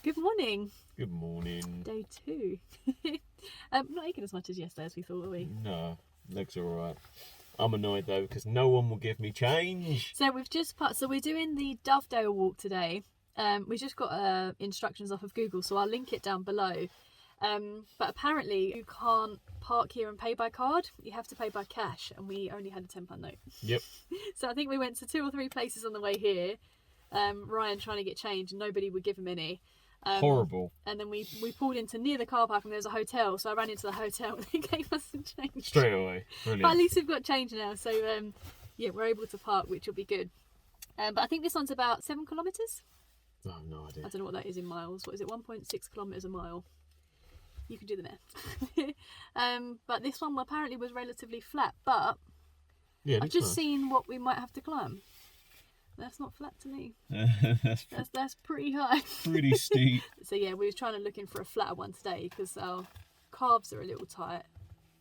Good morning. Good morning. Day 2. Not aching as much as yesterday as we thought, were we? No, legs are alright. I'm annoyed though because no one will give me change. So we've just so we're doing the Dovedale walk today. We just got instructions off of Google, so I'll link it down below. But apparently you can't park here and pay by card. You have to pay by cash, and we only had a £10 note. Yep. So I think we went to 2 or 3 places on the way here. Ryan trying to get change, and nobody would give him any. Horrible. And then we pulled into near the car park, and there was a hotel, so I ran into the hotel and they gave us some change Straight away. Brilliant. But at least we've got change now, so yeah, we're able to park, which will be good. But I think this one's about 7 kilometres. Oh, no idea. I don't know what that is in miles. What is it? 1.6 kilometres a mile. You can do the math. But this one apparently was relatively flat, but Yeah, I've just seen what we might have to climb. That's not flat to me. That's pretty high. Pretty steep. So yeah, we were trying to looking for a flatter one today because our calves are a little tight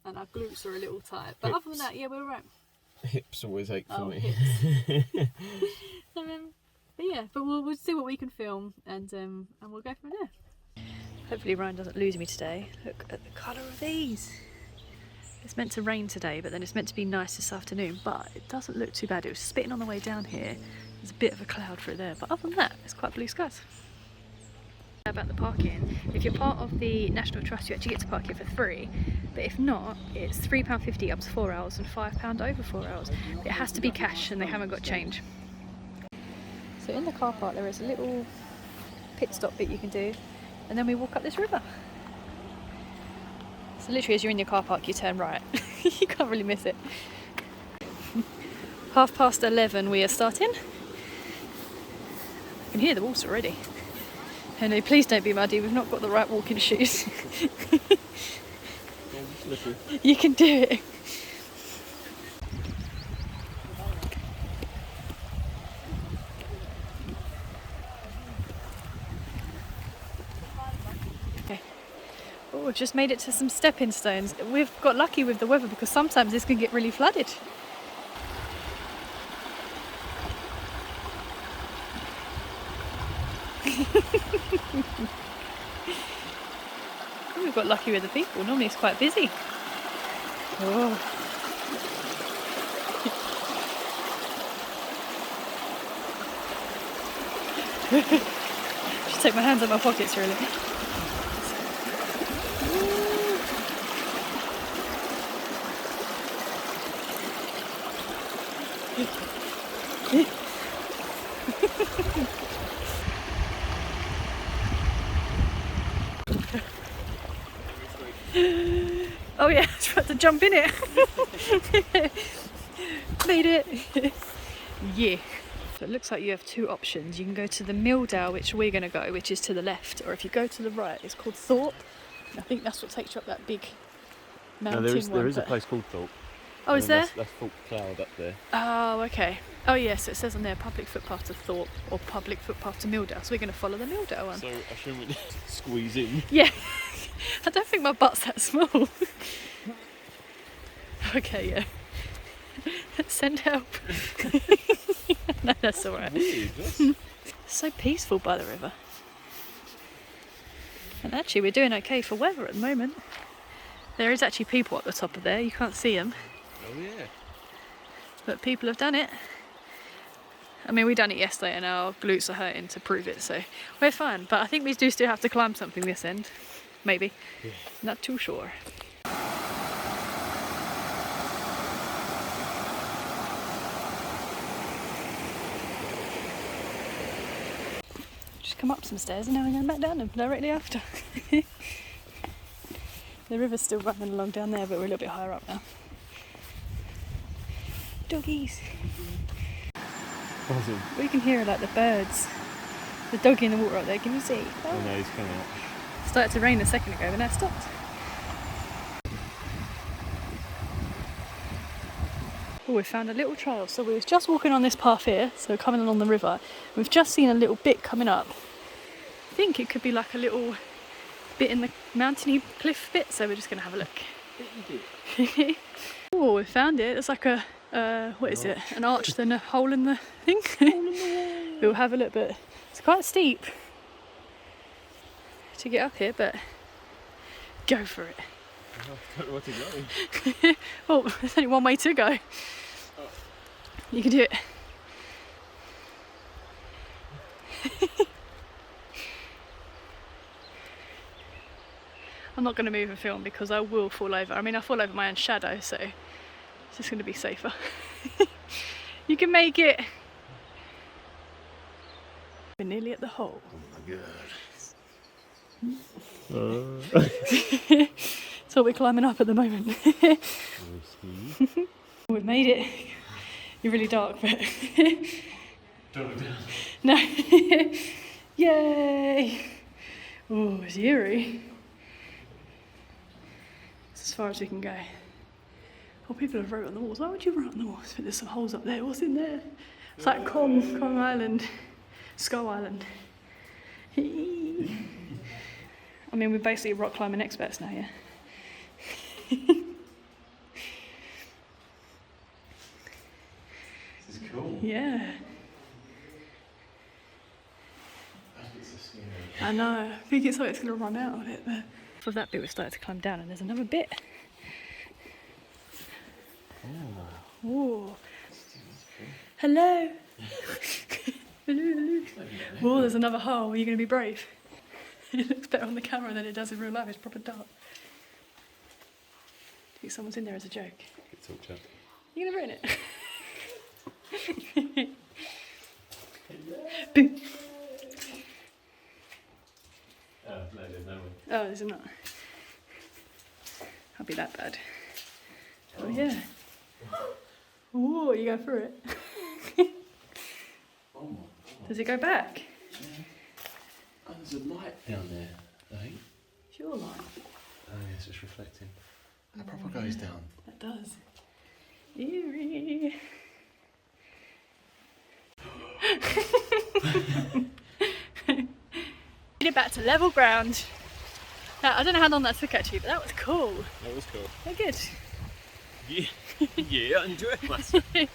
and our glutes are a little tight. But other than that, yeah, we're all right. Hips always ache for me. Hips. But we'll see what we can film and we'll go from there. Hopefully Ryan doesn't lose me today. Look at the colour of these. It's meant to rain today, but then it's meant to be nice this afternoon, but it doesn't look too bad. It was spitting on the way down here. There's a bit of a cloud through there, but other than that, it's quite blue skies. About the parking, if you're part of the National Trust, you actually get to park here for free, but if not, it's £3.50 up to 4 hours and £5 over 4 hours. It has to be cash and they haven't got change. So in the car park there is a little pit stop bit you can do, and then we walk up this river. So literally as you're in your car park you turn right. You can't really miss it. 11:30 we are starting. I can hear the water already. Oh no, please don't be muddy, we've not got the right walking shoes. You can do it. Okay. Oh, we've just made it to some stepping stones. We've got lucky with the weather because sometimes this can get really flooded. We've got lucky with the people. Normally it's quite busy. Oh. Just take my hands out of my pockets really. Oh yeah, I was about to jump in it. Made it. Yeah. So it looks like you have 2 options. You can go to the Milldale, which we're going to go, which is to the left, or if you go to the right, it's called Thorpe. I think that's what takes you up that big mountain. No, there is a place called Thorpe. Oh, is there? That's Thorpe Cloud up there. Oh, okay. Oh yes, it says on there public footpath to Thorpe or public footpath to Milldale. So we're going to follow the Milldale one. So I shouldn't squeeze in. Yeah. I don't think my butt's that small. Okay, yeah. Send help. No, that's alright. So peaceful by the river. And actually we're doing okay for weather at the moment. There is actually people at the top of there, you can't see them. Oh yeah. But people have done it. I mean, we done it yesterday and our glutes are hurting to prove it, so we're fine. But I think we do still have to climb something this end. Maybe. Yeah. Not too sure. Just come up some stairs and now we're going back down them directly after. The river's still running along down there, but we're a little bit higher up now. Doggies. Awesome. We can hear like the birds. The doggy in the water up there, can you see? Oh no, he's coming up. Started to rain a second ago, but now it stopped. Oh, we found a little trail. So we was just walking on this path here, so coming along the river. We've just seen a little bit coming up. I think it could be like a little bit in the mountainy cliff bit, so we're just going to have a look. Oh, we found it. It's like a, what is it? An arch, then a hole in the thing. We'll have a look, but it's quite steep. to get up here, but go for it. I don't know where to go. Oh, there's only one way to go. Oh. You can do it. I'm not going to move and film because I will fall over. I mean, I fall over my own shadow, so it's just going to be safer. You can make it. We're nearly at the hole. Oh my god. So we're climbing up at the moment. We've made it. You're really dark, but Don't look down. no. Yay! Oh, it's eerie. It's as far as we can go. Oh, people have wrote on the walls. Why would you write on the walls? But there's some holes up there. What's in there? It's like Kong Island, Skull Island. I mean, we're basically rock climbing experts now, yeah. This is cool. Yeah. I know. I think it's like it's going to run out of it. But for that bit, we started to climb down, and there's another bit. Oh. Hello. Hello. Oh, there's another hole. Are you going to be brave? It looks better on the camera than it does in real life. It's proper dark. I think someone's in there as a joke. Good talk, chap. You going to ruin it? Boom. Oh, no, there's no one. Oh, there's not. Can't be that bad. Oh, yeah. Oh, you go through it. Oh my god. Does it go back? Oh, there's a light down there, I think. It's your line. Oh yes, it's reflecting. That proper goes down. That does. Eerie. Get it back to level ground. Now, I don't know how long that took actually, but that was cool. That was cool. They're good. Yeah, yeah, I enjoyed myself. It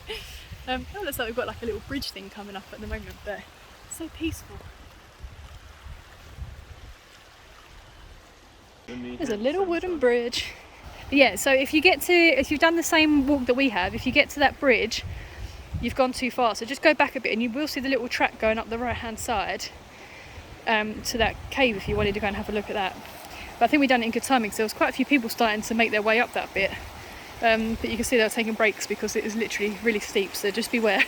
looks like we've got like a little bridge thing coming up at the moment, but it's so peaceful. There's a little wooden bridge. Yeah, so if you've done the same walk that we have, if you get to that bridge, you've gone too far. So just go back a bit and you will see the little track going up the right hand side to that cave if you wanted to go and have a look at that. But I think we've done it in good timing, so there was quite a few people starting to make their way up that bit. But you can see they were taking breaks because it is literally really steep, so just beware.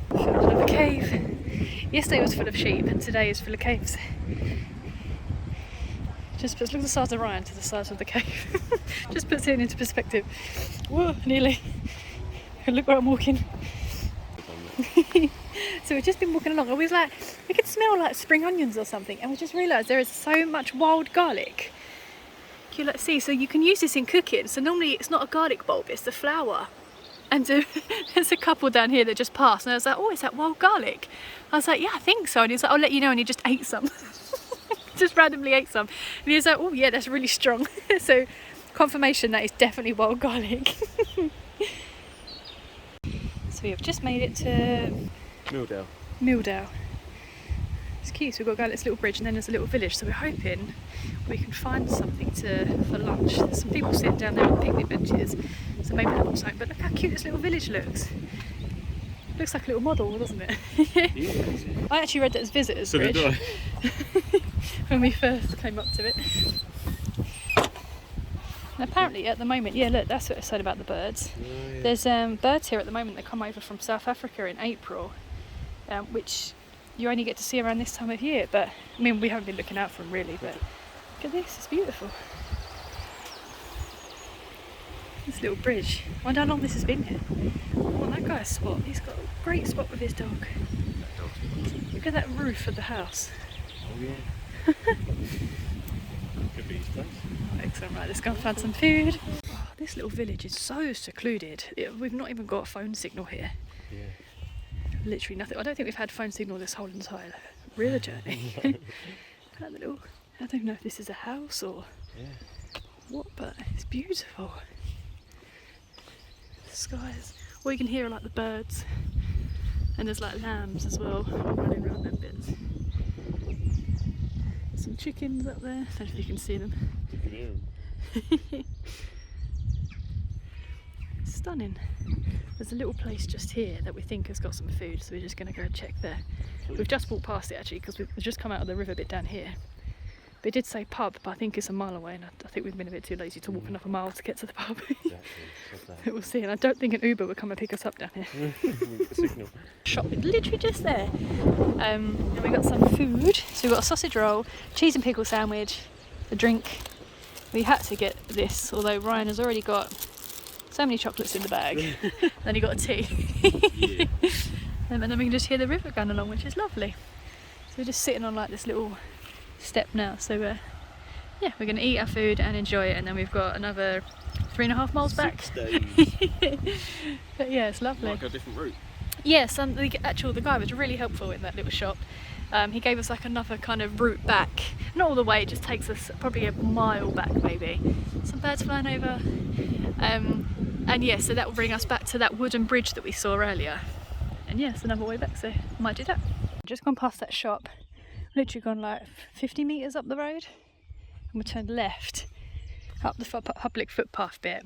Full of a cave. Yesterday was full of sheep and today is full of caves. Just look at the size of Ryan to the size of the cave. Just puts it into perspective. Whoa, nearly. Look where I'm walking. So we've just been walking along and we could smell like spring onions or something, and we just realised there is so much wild garlic. You like see, so you can use this in cooking. So normally it's not a garlic bulb, it's the flower. And there's a couple down here that just passed and I was like, oh, is that wild garlic? I was like, yeah, I think so. And he's like, I'll let you know, and he just ate some. Just randomly ate some. And he was like, oh yeah, that's really strong. So confirmation that is definitely wild garlic. So we have just made it to Milldale. It's cute, so we've got to go on this little bridge and then there's a little village, so we're hoping we can find something for lunch. There's some people sitting down there on picnic benches, so maybe they'll want something. But look how cute this little village looks. Looks like a little model, doesn't it? Yeah. I actually read that as visitors bridge. Did I? When we first came up to it. And apparently at the moment, yeah, look, that's what I said about the birds. Oh, yeah. There's birds here at the moment that come over from South Africa in April, which you only get to see around this time of year. But I mean, we haven't been looking out for them really, but look at this, it's beautiful. This little bridge. I wonder how long this has been here. Oh, that guy's spot. He's got a great spot with his dog. Look at that roof of the house. Oh yeah. Could be his place. Excellent, right, let's go and find some food. Oh, this little village is so secluded. We've not even got a phone signal here. Yeah. Literally nothing. I don't think we've had phone signal this whole entire real journey. That little, I don't know if this is a house or what, but it's beautiful. The skies. All you can hear are like the birds. And there's like lambs as well running around them bits. Some chickens up there. I don't know if you can see them. You can hear them. Stunning. There's a little place just here that we think has got some food, so we're just going to go check there. We've just walked past it actually because we've just come out of the river bit down here. But it did say pub, but I think it's a mile away, and I think we've been a bit too lazy to walk another mile to get to the pub. Exactly. We'll see, and I don't think an Uber would come and pick us up down here. Signal. Shop is literally just there. And we got some food. So we've got a sausage roll, cheese and pickle sandwich, a drink. We had to get this, although Ryan has already got so many chocolates in the bag. Then he got a tea. Yeah. And then we can just hear the river going along, which is lovely. So we're just sitting on like this little step now. So yeah, we're going to eat our food and enjoy it, and then we've got another 3.5 miles back. 6 days. But yeah, it's lovely. Like a different route. Yes, the guy was really helpful in that little shop. He gave us like another kind of route back. Not all the way, it just takes us probably a mile back maybe. Some birds flying over. And yeah, so that will bring us back to that wooden bridge that we saw earlier. And yes, another way back, so might do that. Just gone past that shop, literally gone like 50 metres up the road, and we turned left up the public footpath bit.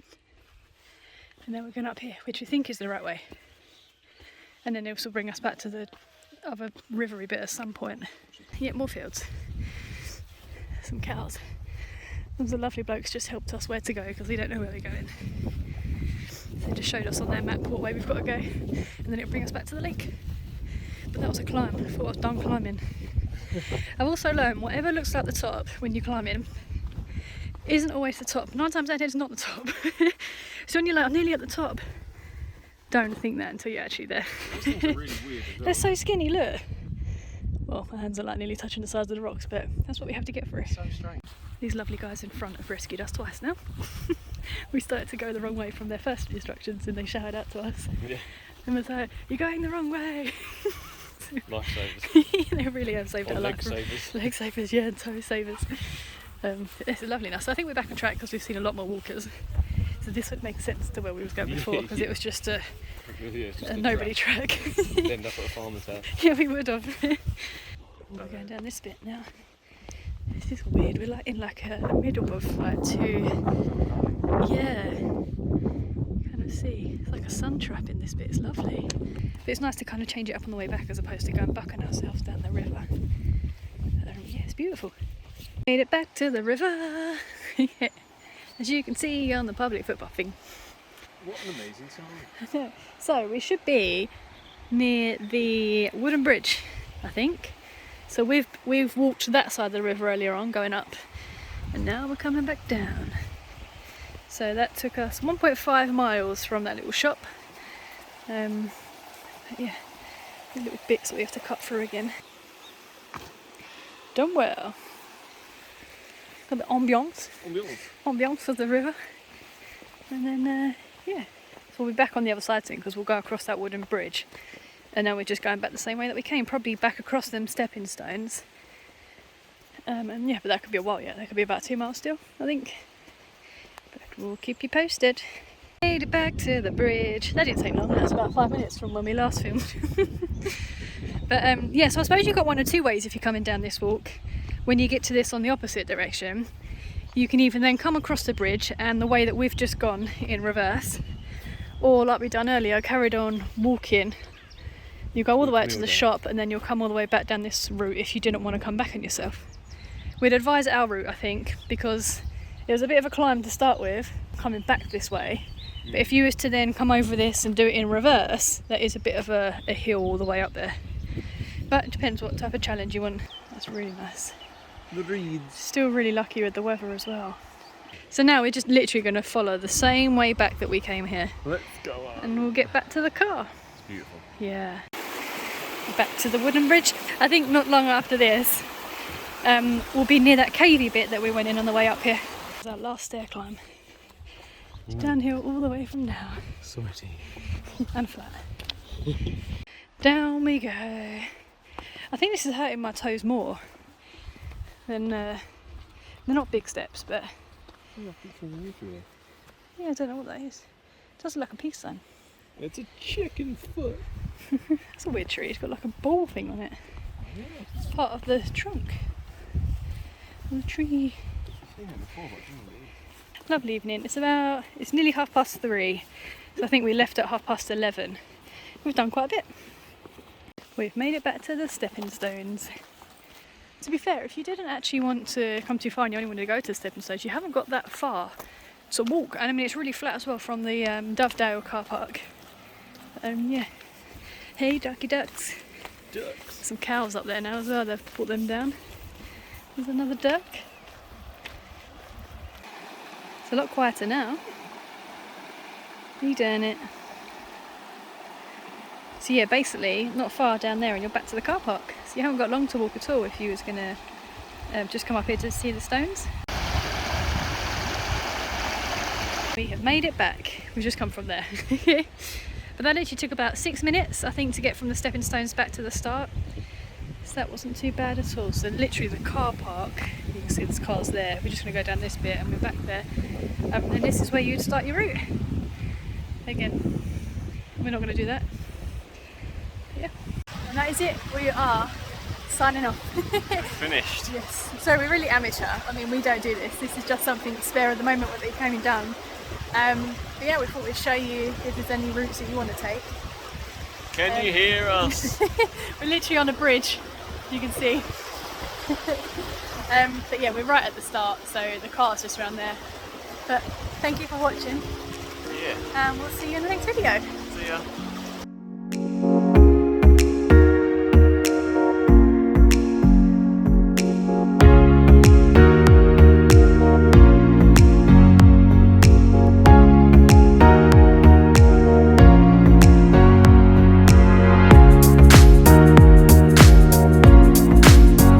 And then we're going up here, which we think is the right way. And then this will bring us back to the other rivery bit at some point. Yeah, more fields. Some cows. Those are lovely blokes just helped us where to go because we don't know where we're going. They just showed us on their map what way we've got to go, and then it'll bring us back to the lake. But that was a climb. I thought I was done climbing. I've also learned whatever looks like the top when you're climbing isn't always the top. 9 times out of 10 it's not the top. So when you're like, I'm nearly at the top, don't think that until you're actually there. Those things are really weird as well. They're so skinny, look. Well, my hands are like nearly touching the sides of the rocks, but that's what we have to get through. So strange. These lovely guys in front have rescued us twice now. We started to go the wrong way from their first instructions and they shouted out to us. Yeah. And was like, you're going the wrong way. Lifesavers. They really have saved Or our leg life. savers. Leg savers, yeah, and toe savers. It's lovely now. So I think we're back on track because we've seen a lot more walkers. So this would make sense to where we was going before because it was just a nobody track. We'd end up at a farmer's house. Yeah, we would have. We're going down this bit now. This is weird. We're like in like a middle of like two. Yeah. Kind of see. It's like a sun trap in this bit. It's lovely. But it's nice to kind of change it up on the way back as opposed to going bucking ourselves down the river. Yeah, it's beautiful. Made it back to the river. Yeah. As you can see on the public footpath thing. What an amazing sign. So we should be near the wooden bridge, I think. So we've walked that side of the river earlier on, going up, and now we're coming back down. So that took us 1.5 miles from that little shop. But yeah, little bits that we have to cut through again. Done well. Got the ambiance of the river, and then yeah, so we'll be back on the other side soon because we'll go across that wooden bridge. And now we're just going back the same way that we came, probably back across them stepping stones. And yeah, but that could be a while yet. That could be about 2 miles still, I think. But we'll keep you posted. Made it back to the bridge. That didn't take long. That was about 5 minutes from when we last filmed. But yeah, so I suppose you've got one or two ways if you're coming down this walk. When you get to this on the opposite direction, you can even then come across the bridge and the way that we've just gone in reverse, or like we've done earlier, carried on walking. You go all the way up to the shop and then you'll come all the way back down this route if you didn't want to come back on yourself. We'd advise our route, I think, because it was a bit of a climb to start with, coming back this way. But if you was to then come over this and do it in reverse, that is a bit of a hill all the way up there. But it depends what type of challenge you want. That's really nice. The reeds. Still really lucky with the weather as well. So now we're just literally going to follow the same way back that we came here. Let's go up. And we'll get back to the car. It's beautiful. Yeah. Back to the wooden bridge. I think not long after this, we'll be near that cavey bit that we went in on the way up here. It's our last stair climb. It's downhill all the way from now. Sweaty. And flat. Down we go. I think this is hurting my toes more than they're not big steps, but yeah, I don't know what that is. It does look like a peace sign. It's a chicken foot. That's a weird tree. It's got like a ball thing on it. Yeah. It's part of the trunk of the tree. I've seen it before, but I didn't believe it. Lovely evening. It's nearly 3:30. So I think we left at 11:30. We've done quite a bit. We've made it back to the stepping stones. To be fair, if you didn't actually want to come too far and you only wanted to go to the stepping stones, you haven't got that far to walk. And I mean, it's really flat as well from the Dovedale car park. Yeah. Hey, ducky ducks. Ducks. Some cows up there now as well. They've put them down. There's another duck. It's a lot quieter now. You doing it? So yeah, basically not far down there and you're back to the car park. So you haven't got long to walk at all if you was gonna just come up here to see the stones. We have made it back. We've just come from there. But that literally took about 6 minutes, I think, to get from the stepping stones back to the start. So that wasn't too bad at all. So literally the car park, you can see there's cars there. We're just gonna go down this bit and we're back there. And this is where you'd start your route. Again, we're not gonna do that. Yeah. And that is it. We are signing off. Finished. Yes. So we're really amateur. I mean, we don't do this. This is just something spare at the moment when they came done. But yeah, we thought we'd show you if there's any routes that you want to take. Can you hear us? We're literally on a bridge, you can see. But yeah, we're right at the start, so the car's just around there. But thank you for watching. Yeah. And we'll see you in the next video. See ya.